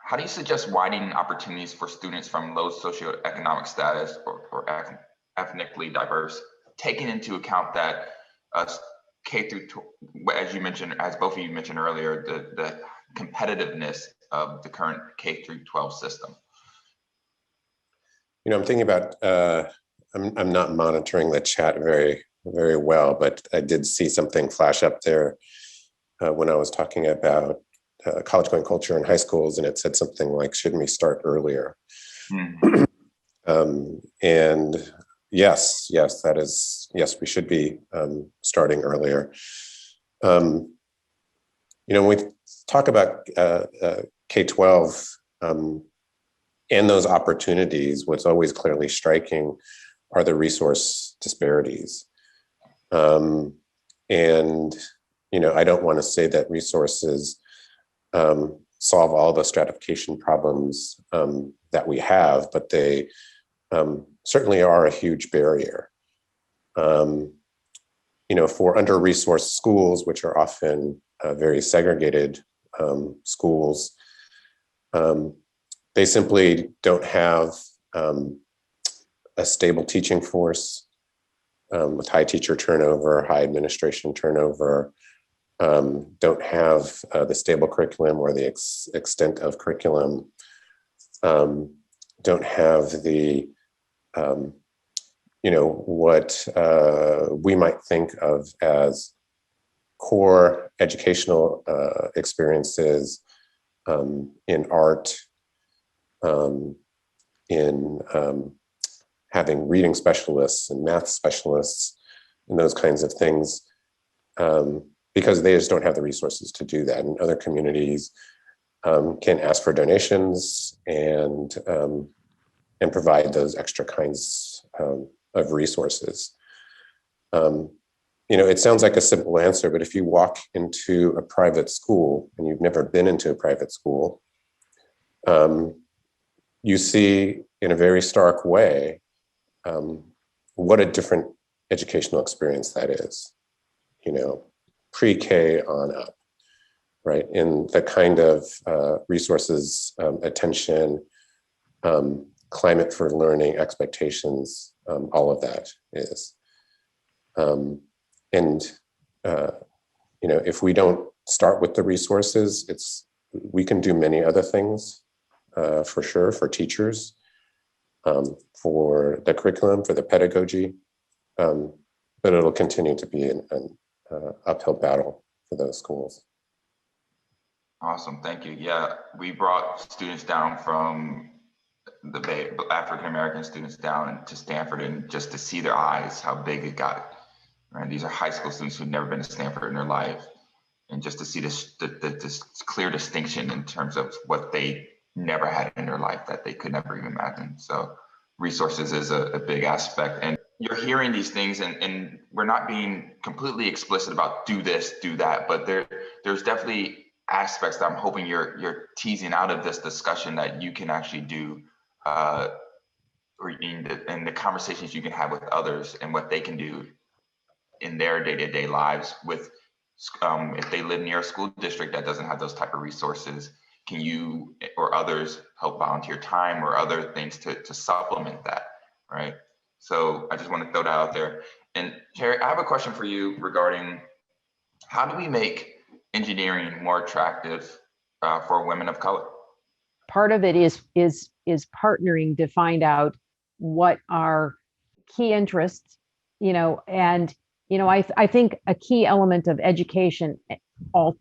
How do you suggest widening opportunities for students from low socioeconomic status or ethnically diverse, taking into account that K through, as you mentioned, as both of you mentioned earlier, the competitiveness of the current K through 12 system? You know, I'm thinking about, I'm not monitoring the chat very well, but I did see something flash up there when I was talking about college going culture in high schools, and it said something like, shouldn't we start earlier? And yes, that is, yes, we should be starting earlier. You know, when we talk about K-12 and those opportunities, what's always clearly striking are the resource disparities. And, you know, I don't want to say that resources solve all the stratification problems that we have, but they certainly are a huge barrier. You know, for under-resourced schools, which are often very segregated schools, they simply don't have a stable teaching force with high teacher turnover, high administration turnover, don't have the stable curriculum or the extent of curriculum, don't have the, you know, what we might think of as core educational experiences in art, in having reading specialists and math specialists and those kinds of things, because they just don't have the resources to do that. And other communities can ask for donations and provide those extra kinds of resources. You know, it sounds like a simple answer, but if you walk into a private school and you've never been into a private school, you see in a very stark way what a different educational experience that is, you know, pre-K on up, right? In the kind of resources, attention, climate for learning, expectations, all of that is. You know, if we don't start with the resources, we can do many other things for sure, for teachers, for the curriculum, for the pedagogy, but it'll continue to be an uphill battle for those schools. Awesome, thank you. Yeah, we brought students down from the Bay, African-American students down to Stanford, and just to see their eyes, how big it got. Right? These are high school students who've never been to Stanford in their life. And just to see this clear distinction in terms of what they never had in their life that they could never even imagine. So resources is a big aspect. And you're hearing these things, and we're not being completely explicit about do this, do that, but there's definitely aspects that I'm hoping you're teasing out of this discussion that you can actually do, or in the conversations you can have with others and what they can do in their day-to-day lives with If they live near a school district that doesn't have those type of resources, can you or others help volunteer time or other things to supplement that, right? So I just want to throw that out there. And Sheri, I have a question for you regarding how do we make engineering more attractive for women of color? Part of it is partnering to find out what our key interests, and I think a key element of education all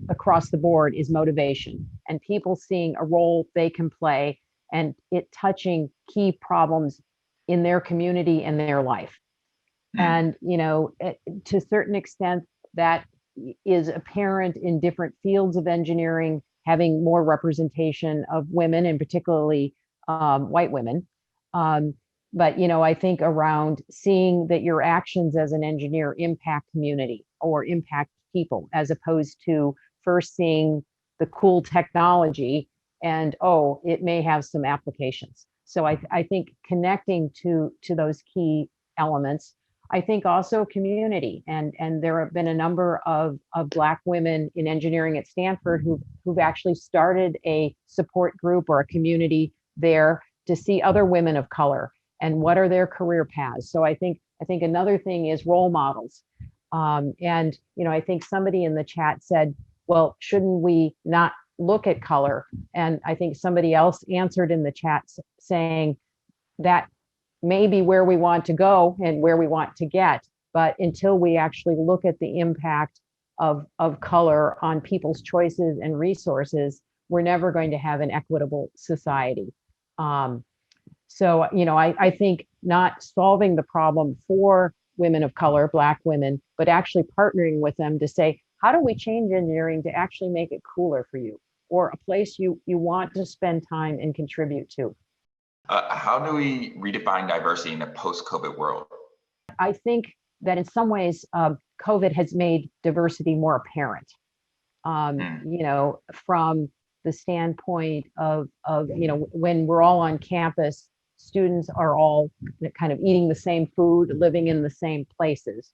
across the board is motivation and people seeing a role they can play and it touching key problems in their community and their life. And, to a certain extent, that is apparent in different fields of engineering, having more representation of women and particularly white women. But, I think around seeing that your actions as an engineer impact community or impact people, as opposed to first seeing the cool technology and, oh, it may have some applications. So I think connecting to those key elements. I think also community, and there have been a number of Black women in engineering at Stanford who've actually started a support group or a community there to see other women of color and what are their career paths. So I think another thing is role models. And I think somebody in the chat said, well, shouldn't we not look at color? And I think somebody else answered in the chat saying that may be where we want to go and where we want to get. But until we actually look at the impact of color on people's choices and resources, we're never going to have an equitable society. So, I think not solving the problem for women of color, Black women, but actually partnering with them to say, how do we change engineering to actually make it cooler for you or a place you want to spend time and contribute to? How do we redefine diversity in a post-COVID world? I think that in some ways, COVID has made diversity more apparent. From the standpoint of when we're all on campus, students are all kind of eating the same food, living in the same places.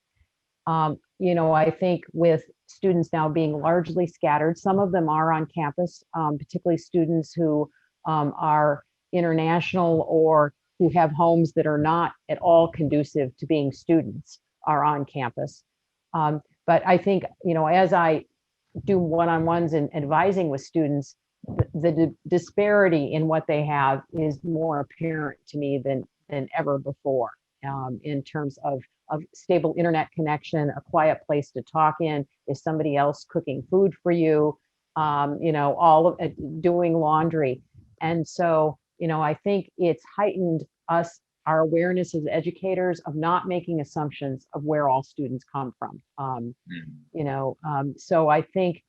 I think with students now being largely scattered, some of them are on campus, particularly students who are international or who have homes that are not at all conducive to being students are on campus. But I think, as I do one-on-ones and advising with students, the disparity in what they have is more apparent to me than ever before, in terms of stable internet connection, a quiet place to talk in, is somebody else cooking food for you, all of it, doing laundry. And so, I think it's heightened our awareness as educators of not making assumptions of where all students come from. So I think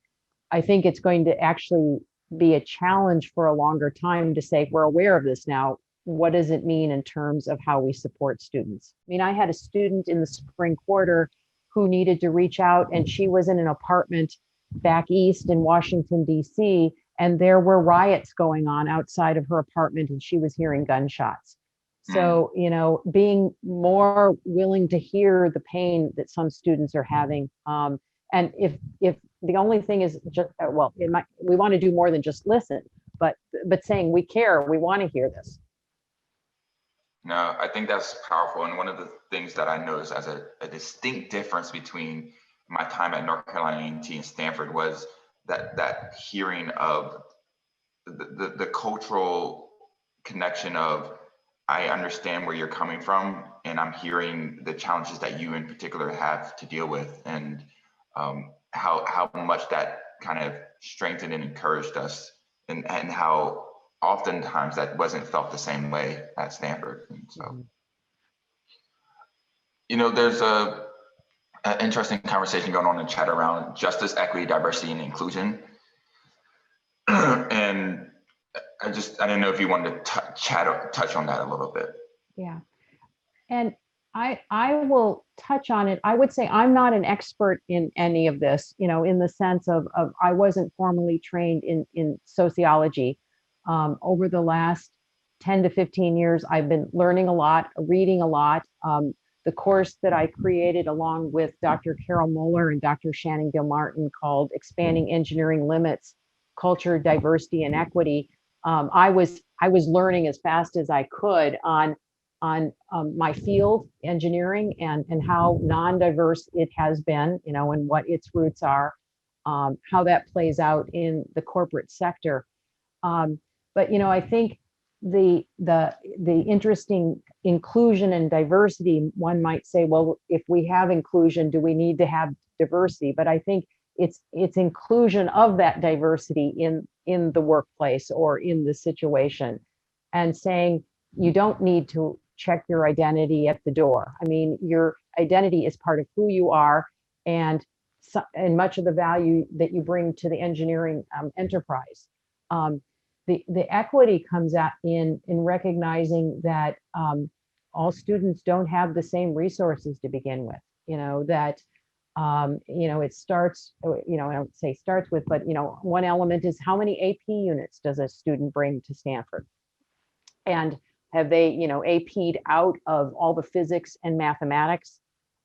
it's going to actually be a challenge for a longer time to say, we're aware of this now. What does it mean in terms of how we support students? I mean, I had a student in the spring quarter who needed to reach out, and she was in an apartment back east in Washington, D.C., and there were riots going on outside of her apartment, and she was hearing gunshots. So, being more willing to hear the pain that some students are having. And if the only thing is just, we want to do more than just listen, but saying we care, we want to hear this. No, I think that's powerful. And one of the things that I noticed as a distinct difference between my time at North Carolina A&T and Stanford was that hearing of the cultural connection of, I understand where you're coming from, and I'm hearing the challenges that you in particular have to deal with, and how much that kind of strengthened and encouraged us, and how oftentimes that wasn't felt the same way at Stanford. And so, there's an interesting conversation going on in the chat around justice, equity, diversity, and inclusion. And I didn't know if you wanted to touch on that a little bit. Yeah. And I will touch on it. I would say I'm not an expert in any of this, in the sense of I wasn't formally trained in sociology. Over the last 10 to 15 years, I've been learning a lot, reading a lot. the course that I created along with Dr. Carol Moeller and Dr. Shannon Gilmartin called Expanding Engineering Limits, Culture, Diversity, and Equity. I was learning as fast as I could on my field, engineering, and how non-diverse it has been, and what its roots are, how that plays out in the corporate sector. But I think the interesting inclusion and diversity, one might say, well, if we have inclusion, do we need to have diversity? But I think it's inclusion of that diversity in the workplace or in the situation, and saying you don't need to check your identity at the door. I mean, your identity is part of who you are, and much of the value that you bring to the engineering enterprise. The equity comes out in recognizing that all students don't have the same resources to begin with. That it starts. I don't say starts with, but one element is how many AP units does a student bring to Stanford, and have they AP'd out of all the physics and mathematics,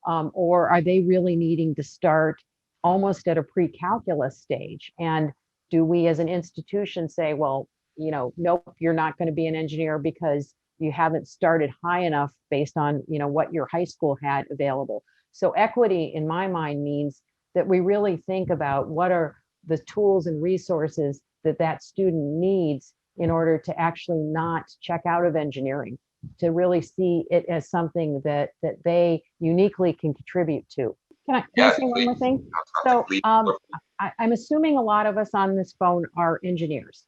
or are they really needing to start almost at a pre-calculus stage? And do we as an institution say, well, nope, you're not going to be an engineer because you haven't started high enough based on, what your high school had available. So equity, in my mind, means that we really think about what are the tools and resources that student needs in order to actually not check out of engineering, to really see it as something that they uniquely can contribute to. Can I say one more thing? So I'm assuming a lot of us on this phone are engineers.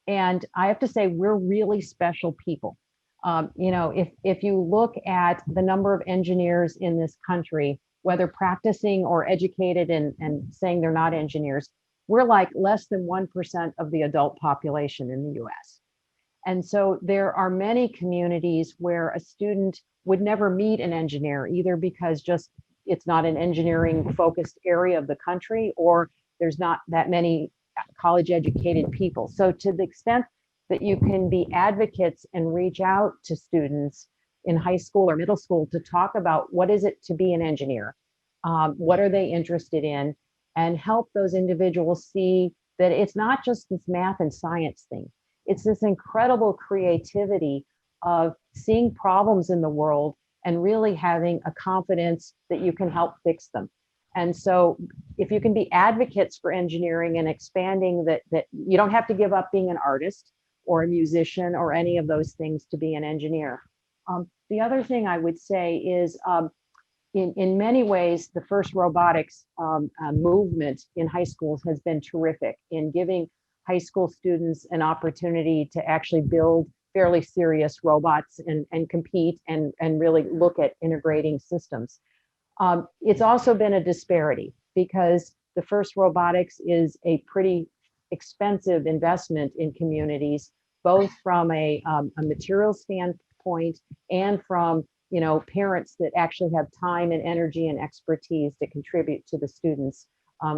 And I have to say, we're really special people. If you look at the number of engineers in this country, whether practicing or educated and saying they're not engineers, we're like less than 1% of the adult population in the US. And so there are many communities where a student would never meet an engineer, either because just it's not an engineering focused area of the country, or there's not that many college educated people. So to the extent that you can be advocates and reach out to students in high school or middle school to talk about what is it to be an engineer, what are they interested in, and help those individuals see that it's not just this math and science thing. It's this incredible creativity of seeing problems in the world and really having a confidence that you can help fix them. And so if you can be advocates for engineering and expanding that you don't have to give up being an artist or a musician or any of those things to be an engineer. The other thing I would say is in many ways, the FIRST Robotics movement in high schools has been terrific in giving high school students an opportunity to actually build fairly serious robots and compete and really look at integrating systems. It's also been a disparity because the FIRST Robotics is a pretty expensive investment in communities, both from a material standpoint and from parents that actually have time and energy and expertise to contribute to the students'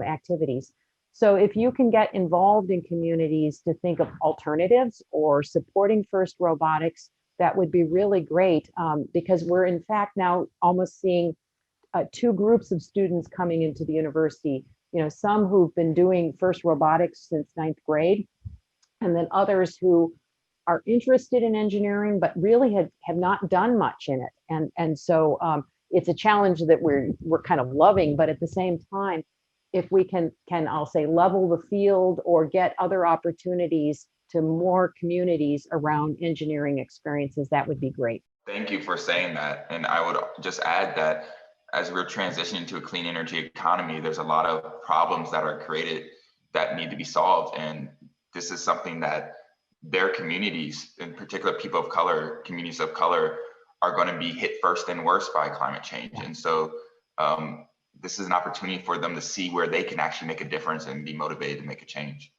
activities. So if you can get involved in communities to think of alternatives or supporting FIRST Robotics, that would be really great, because we're in fact now almost seeing two groups of students coming into the university, some who've been doing FIRST Robotics since 9th grade, and then others who are interested in engineering, but really have not done much in it. And so it's a challenge that we're kind of loving, but at the same time, if we can I'll say level the field or get other opportunities to more communities around engineering experiences, that would be great. Thank you for saying that. And I would just add that as we're transitioning to a clean energy economy, there's a lot of problems that are created that need to be solved. And this is something that their communities, in particular people of color, communities of color, are going to be hit first and worst by climate change. And so this is an opportunity for them to see where they can actually make a difference and be motivated to make a change.